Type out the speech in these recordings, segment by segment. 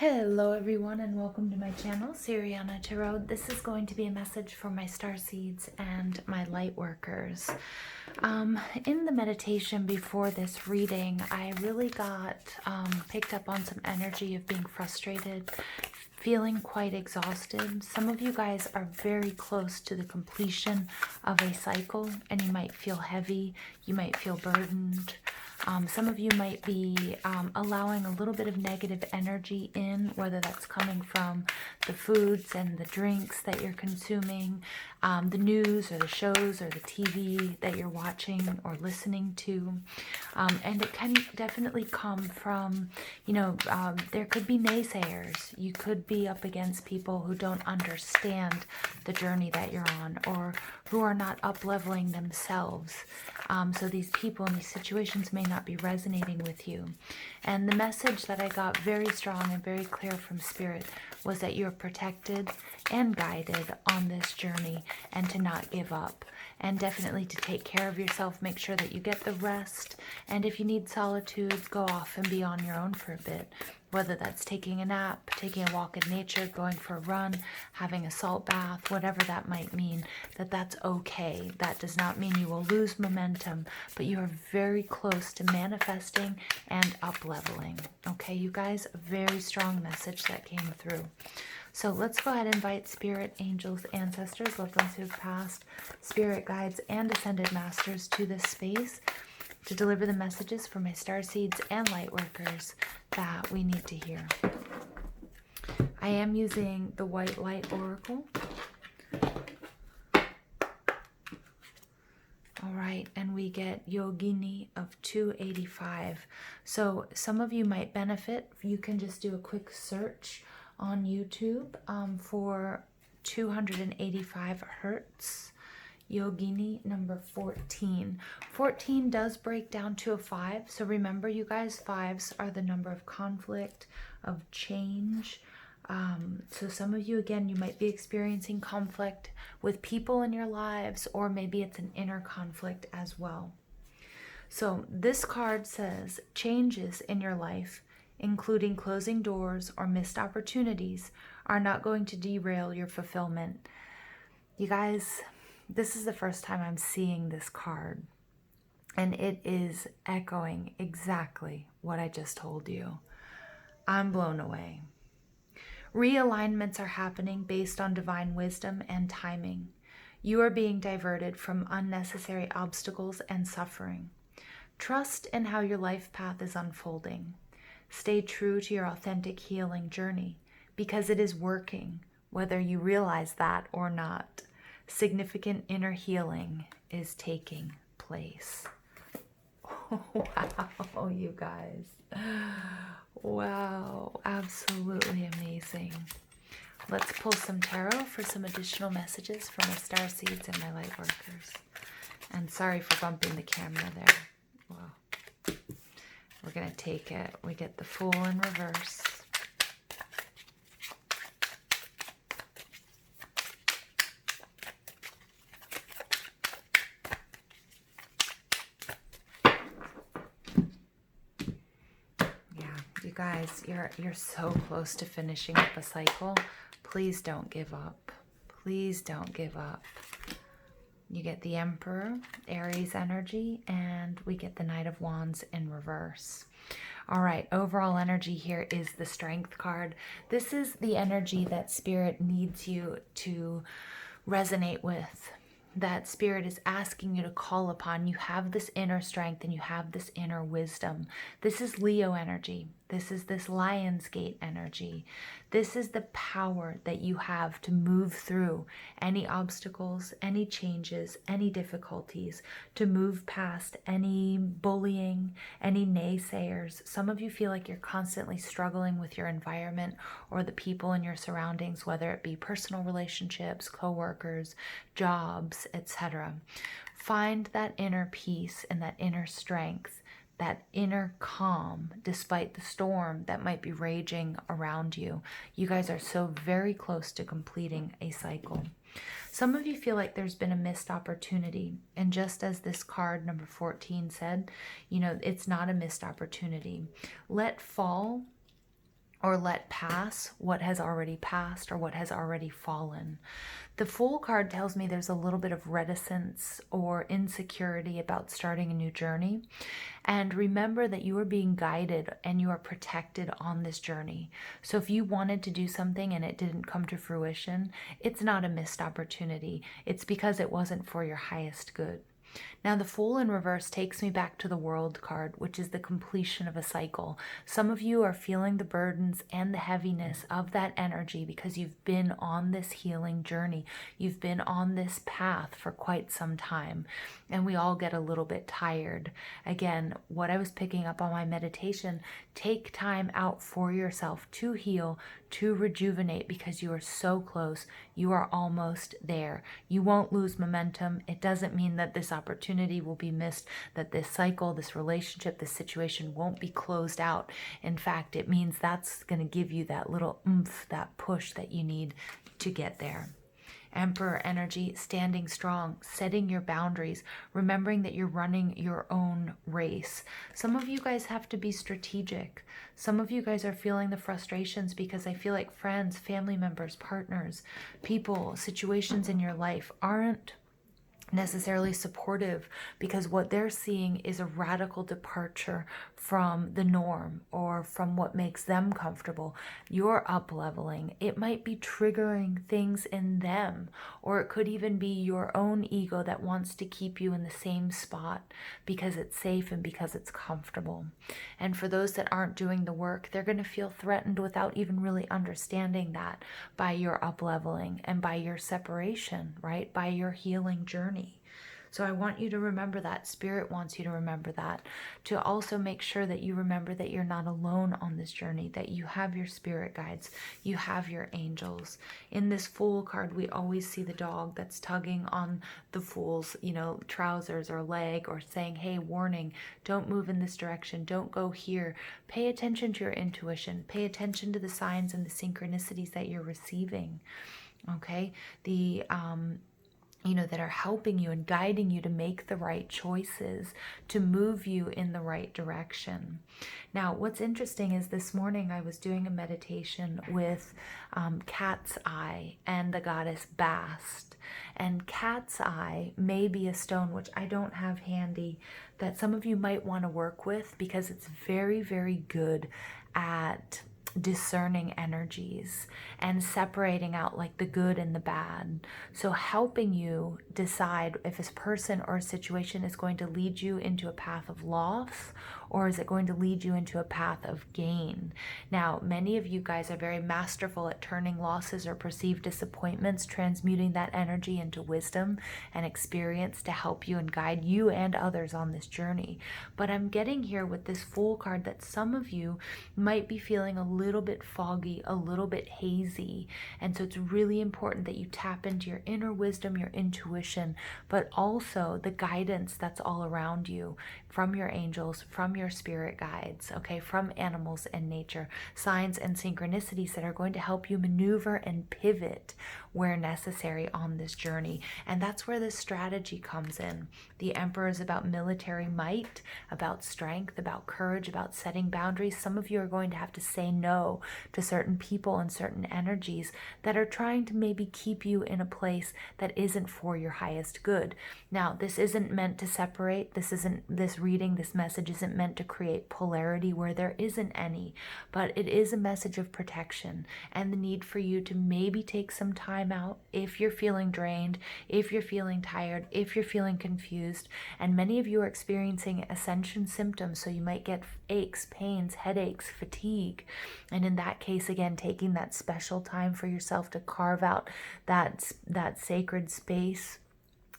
Hello everyone and welcome to my channel, Siriana Tarot. This is going to be a message for my Starseeds and my Lightworkers. In the meditation before this reading, I really got picked up on some energy of being frustrated, feeling quite exhausted. Some of you guys are very close to the completion of a cycle and you might feel heavy, you might feel burdened. Some of you might be allowing a little bit of negative energy in, whether that's coming from the foods and the drinks that you're consuming, the news or the shows or the TV that you're watching or listening to. And it can definitely come from, there could be naysayers. You could be up against people who don't understand the journey that you're on or who are not up-leveling themselves. So these people in these situations may not be resonating with you. And the message that I got very strong and very clear from Spirit was that you're protected and guided on this journey and to not give up. And definitely to take care of yourself, make sure that you get the rest. And if you need solitude, go off and be on your own for a bit. Whether that's taking a nap, taking a walk in nature, going for a run, having a salt bath, whatever that might mean, that's okay. That does not mean you will lose momentum, but you are very close to manifesting and up-leveling. Okay, you guys, a very strong message that came through. So let's go ahead and invite spirit, angels, ancestors, loved ones who have passed, spirit guides, and ascended masters to this space to deliver the messages for my starseeds and lightworkers that we need to hear. I am using the White Light Oracle. All right, and we get Yogini of 285. So some of you might benefit. You can just do a quick search on YouTube for 285 hertz. Yogini number 14. 14 does break down to a 5. So remember, you guys, 5s are the number of conflict, of change. So some of you, again, you might be experiencing conflict with people in your lives, or maybe it's an inner conflict as well. So this card says changes in your life, including closing doors or missed opportunities, are not going to derail your fulfillment. You guys, this is the first time I'm seeing this card, and it is echoing exactly what I just told you. I'm blown away. Realignments are happening based on divine wisdom and timing. You are being diverted from unnecessary obstacles and suffering. Trust in how your life path is unfolding. Stay true to your authentic healing journey because it is working, whether you realize that or not. Significant inner healing is taking place. Wow, you guys. Wow, absolutely amazing. Let's pull some tarot for some additional messages for my starseeds and my lightworkers. And sorry for bumping the camera there. Wow. We're going to take it. We get the Fool in reverse. You guys, you're so close to finishing up a cycle. Please don't give up. Please don't give up. You get the Emperor, Aries energy, and we get the Knight of Wands in reverse. All right, overall energy here is the Strength card. This is the energy that Spirit needs you to resonate with, that Spirit is asking you to call upon. You have this inner strength and you have this inner wisdom. This is Leo energy. This is this Lionsgate energy. This is the power that you have to move through any obstacles, any changes, any difficulties, to move past any bullying, any naysayers. Some of you feel like you're constantly struggling with your environment or the people in your surroundings, whether it be personal relationships, co-workers, jobs, etc. Find that inner peace and that inner strength, that inner calm, despite the storm that might be raging around you. You guys are so very close to completing a cycle. Some of you feel like there's been a missed opportunity. And just as this card, number 14, said, it's not a missed opportunity. Let fall or let pass what has already passed or what has already fallen. The Fool card tells me there's a little bit of reticence or insecurity about starting a new journey. And remember that you are being guided and you are protected on this journey. So if you wanted to do something and it didn't come to fruition, it's not a missed opportunity. It's because it wasn't for your highest good. Now, the Fool in reverse takes me back to the World card, which is the completion of a cycle. Some of you are feeling the burdens and the heaviness of that energy because you've been on this healing journey. You've been on this path for quite some time, and we all get a little bit tired. Again, what I was picking up on my meditation, take time out for yourself to heal, to rejuvenate, because you are so close. You are almost there. You won't lose momentum. It doesn't mean that this opportunity will be missed, that this cycle, this relationship, this situation won't be closed out. In fact, it means that's going to give you that little oomph, that push that you need to get there. Emperor energy, standing strong, setting your boundaries, remembering that you're running your own race. Some of you guys have to be strategic. Some of you guys are feeling the frustrations because I feel like friends, family members, partners, people, situations in your life aren't necessarily supportive, because what they're seeing is a radical departure from the norm or from what makes them comfortable. You're up leveling. It might be triggering things in them, or it could even be your own ego that wants to keep you in the same spot because it's safe and because it's comfortable. And for those that aren't doing the work, they're going to feel threatened without even really understanding that, by your up leveling and by your separation, right? By your healing journey. So I want you to remember that. Spirit wants you to remember that. To also make sure that you remember that you're not alone on this journey, that you have your spirit guides, you have your angels. In this Fool card, we always see the dog that's tugging on the Fool's, trousers or leg, or saying, hey, warning, don't move in this direction, don't go here. Pay attention to your intuition. Pay attention to the signs and the synchronicities that you're receiving. Okay? That are helping you and guiding you to make the right choices, to move you in the right direction. Now, what's interesting is this morning I was doing a meditation with Cat's Eye and the goddess Bast. And Cat's Eye may be a stone, which I don't have handy, that some of you might want to work with, because it's very, very good at discerning energies and separating out like the good and the bad. So helping you decide if a person or a situation is going to lead you into a path of loss, or is it going to lead you into a path of gain? Now, many of you guys are very masterful at turning losses or perceived disappointments, transmuting that energy into wisdom and experience to help you and guide you and others on this journey. But I'm getting here with this Fool card that some of you might be feeling a little bit foggy, a little bit hazy. And so it's really important that you tap into your inner wisdom, your intuition, but also the guidance that's all around you, from your angels, from your spirit guides, okay, from animals and nature, signs and synchronicities that are going to help you maneuver and pivot where necessary on this journey. And that's where this strategy comes in. The Emperor is about military might, about strength, about courage, about setting boundaries. Some of you are going to have to say no to certain people and certain energies that are trying to maybe keep you in a place that isn't for your highest good. Now, this isn't meant to separate. This reading, this message isn't meant to create polarity where there isn't any, but it is a message of protection and the need for you to maybe take some time out if you're feeling drained, if you're feeling tired, if you're feeling confused. And many of you are experiencing ascension symptoms, so you might get aches, pains, headaches, fatigue. And in that case, again, taking that special time for yourself to carve out that sacred space,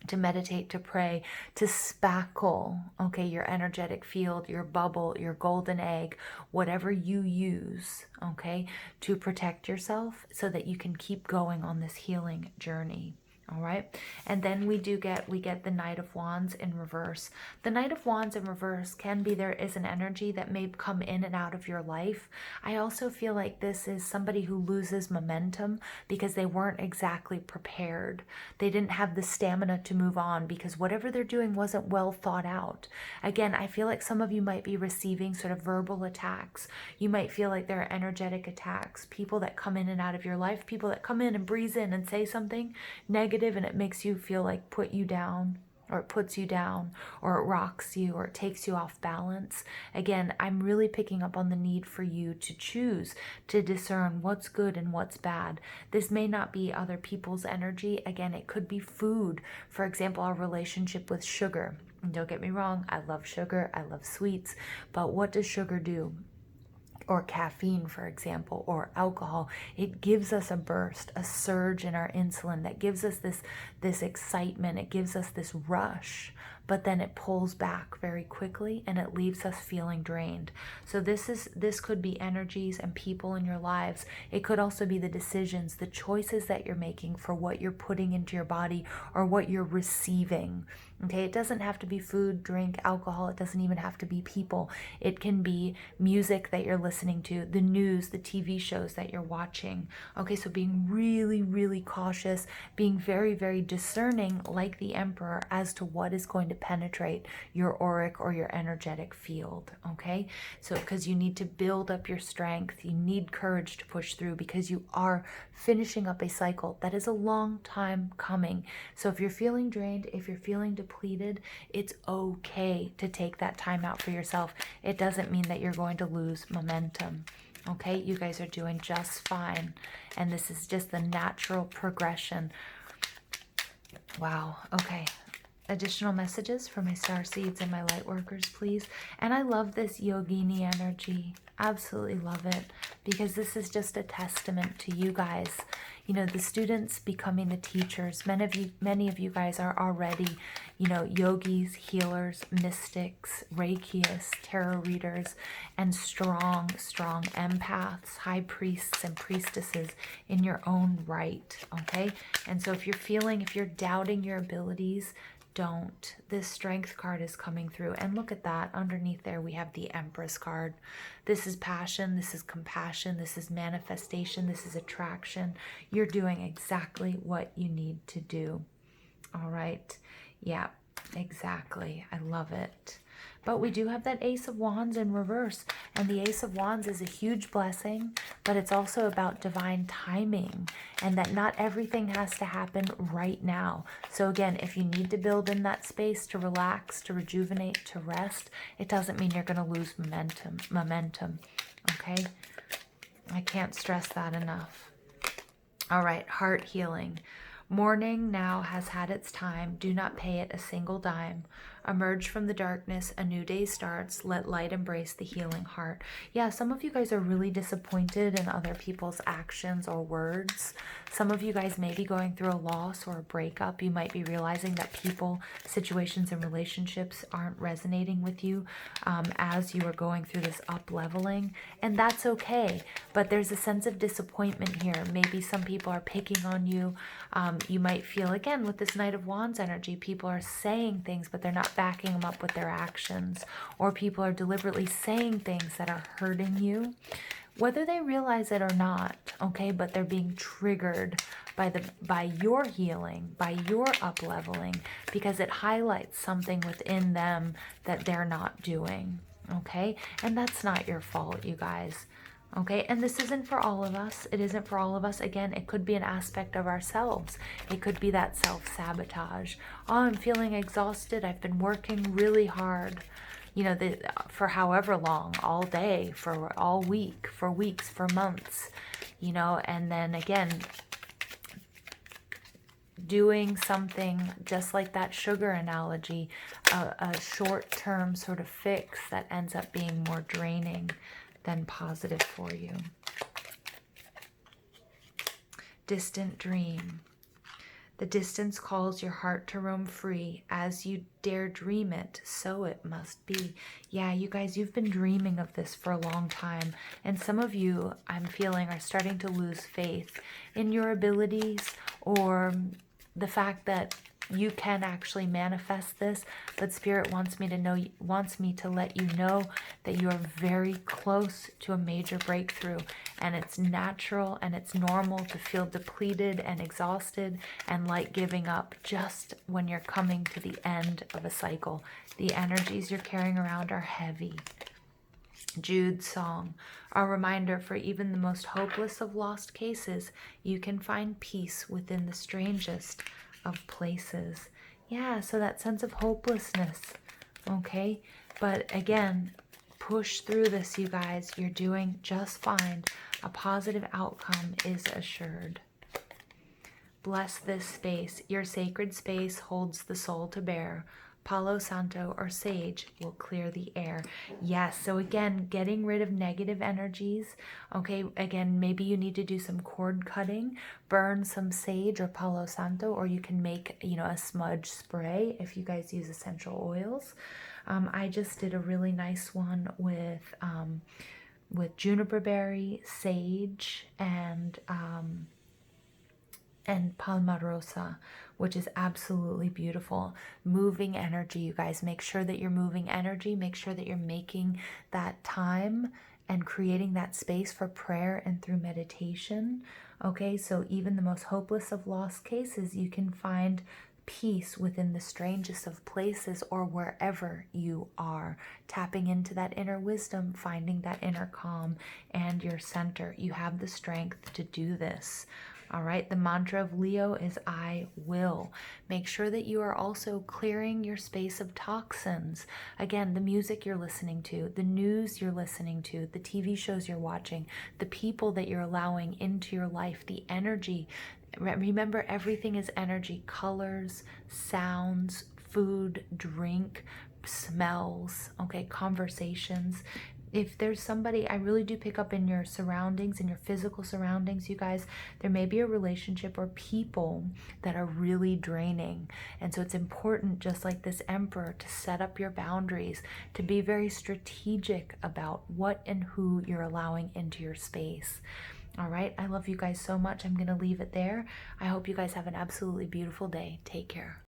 to meditate, to pray, to spackle, okay, your energetic field, your bubble, your golden egg, whatever you use, okay, to protect yourself so that you can keep going on this healing journey. All right. And then we get the Knight of Wands in reverse. The Knight of Wands in reverse can be, there is an energy that may come in and out of your life. I also feel like this is somebody who loses momentum because they weren't exactly prepared. They didn't have the stamina to move on because whatever they're doing wasn't well thought out. Again, I feel like some of you might be receiving sort of verbal attacks. You might feel like there are energetic attacks, people that come in and out of your life, people that come in and breeze in and say something negative, and it makes you feel like put you down, or it puts you down, or it rocks you, or it takes you off balance. Again, I'm really picking up on the need for you to choose to discern what's good and what's bad. This may not be other people's energy. Again, it could be food. For example, our relationship with sugar. And don't get me wrong, I love sugar, I love sweets, but what does sugar do? Or caffeine, for example, or alcohol, it gives us a burst, a surge in our insulin that gives us this excitement, it gives us this rush, but then it pulls back very quickly and it leaves us feeling drained. So this could be energies and people in your lives. It could also be the decisions, the choices that you're making for what you're putting into your body or what you're receiving. Okay, it doesn't have to be food, drink, alcohol. It doesn't even have to be people. It can be music that you're listening to, the news, the TV shows that you're watching. Okay, so being really, really cautious, being very, very discerning like the Emperor as to what is going to penetrate your auric or your energetic field. Okay, so because you need to build up your strength, you need courage to push through because you are finishing up a cycle that is a long time coming. So if you're feeling drained, if you're feeling depleted, it's okay to take that time out for yourself. It doesn't mean that you're going to lose momentum. Okay, you guys are doing just fine. And this is just the natural progression. Wow. Okay. Additional messages for my Starseeds and my Lightworkers, please. And I love this Yogini energy. Absolutely love it, because this is just a testament to you guys. You know, the students becoming the teachers. Many of you guys are already, you know, yogis, healers, mystics, Reikiists, tarot readers, and strong empaths, high priests and priestesses in your own right. Okay, and so if you're doubting your abilities, don't. This strength card is coming through, and look at that. Underneath there we have the Empress card. This is passion, this is compassion, this is manifestation, this is attraction. You're doing exactly what you need to do. All right, yeah, exactly. I love it. But we do have that Ace of Wands in reverse, and the Ace of Wands is a huge blessing, but it's also about divine timing, and that not everything has to happen right now. So again, if you need to build in that space to relax, to rejuvenate, to rest, it doesn't mean you're going to lose momentum. Okay, I can't stress that enough. All right, heart healing. Morning now has had its time. Do not pay it a single dime. Emerge from the darkness. A new day starts. Let light embrace the healing heart. Yeah, some of you guys are really disappointed in other people's actions or words. Some of you guys may be going through a loss or a breakup. You might be realizing that people, situations, and relationships aren't resonating with you as you are going through this up-leveling. And that's okay. But there's a sense of disappointment here. Maybe some people are picking on you. You might feel, again, with this Knight of Wands energy, people are saying things, but they're not backing them up with their actions. Or people are deliberately saying things that are hurting you, whether they realize it or not, okay? But they're being triggered by your healing, by your up-leveling, because it highlights something within them that they're not doing, okay? And that's not your fault, you guys. Okay, and this isn't for all of us. It isn't for all of us. Again, it could be an aspect of ourselves. It could be that self-sabotage. Oh, I'm feeling exhausted. I've been working really hard, you know, for however long, all day, for all week, for weeks, for months, you know, and then again, doing something just like that sugar analogy, a short-term sort of fix that ends up being more draining than positive for you. Distant dream. The distance calls your heart to roam free. As you dare dream it, so it must be. Yeah, you guys, you've been dreaming of this for a long time. And some of you, I'm feeling, are starting to lose faith in your abilities, or the fact that you can actually manifest this, but Spirit wants me to let you know that you are very close to a major breakthrough, and it's natural and it's normal to feel depleted and exhausted and like giving up just when you're coming to the end of a cycle. The energies you're carrying around are heavy. Jude's song, a reminder for even the most hopeless of lost cases, you can find peace within the strangest of places. Yeah, so that sense of hopelessness, okay? But again, push through this, you guys. You're doing just fine. A positive outcome is assured. Bless this space. Your sacred space holds the soul to bear. Palo Santo or sage will clear the air. Yes, so again, getting rid of negative energies. Okay, again, maybe you need to do some cord cutting, burn some sage or Palo Santo, or you can make, a smudge spray if you guys use essential oils. I just did a really nice one with juniper berry, sage, and palmarosa, which is absolutely beautiful. Moving energy, you guys. Make sure that you're moving energy. Make sure that you're making that time and creating that space for prayer and through meditation. Okay, so even the most hopeless of lost cases, you can find peace within the strangest of places or wherever you are. Tapping into that inner wisdom, finding that inner calm and your center. You have the strength to do this. All right, the mantra of Leo is I will. Make sure that you are also clearing your space of toxins. Again, the music you're listening to, the news you're listening to, the TV shows you're watching, the people that you're allowing into your life, the energy. Remember, everything is energy. Colors, sounds, food, drink, smells, okay, conversations. If there's somebody, I really do pick up in your surroundings, in your physical surroundings, you guys, there may be a relationship or people that are really draining. And so it's important, just like this Emperor, to set up your boundaries, to be very strategic about what and who you're allowing into your space. All right, I love you guys so much. I'm going to leave it there. I hope you guys have an absolutely beautiful day. Take care.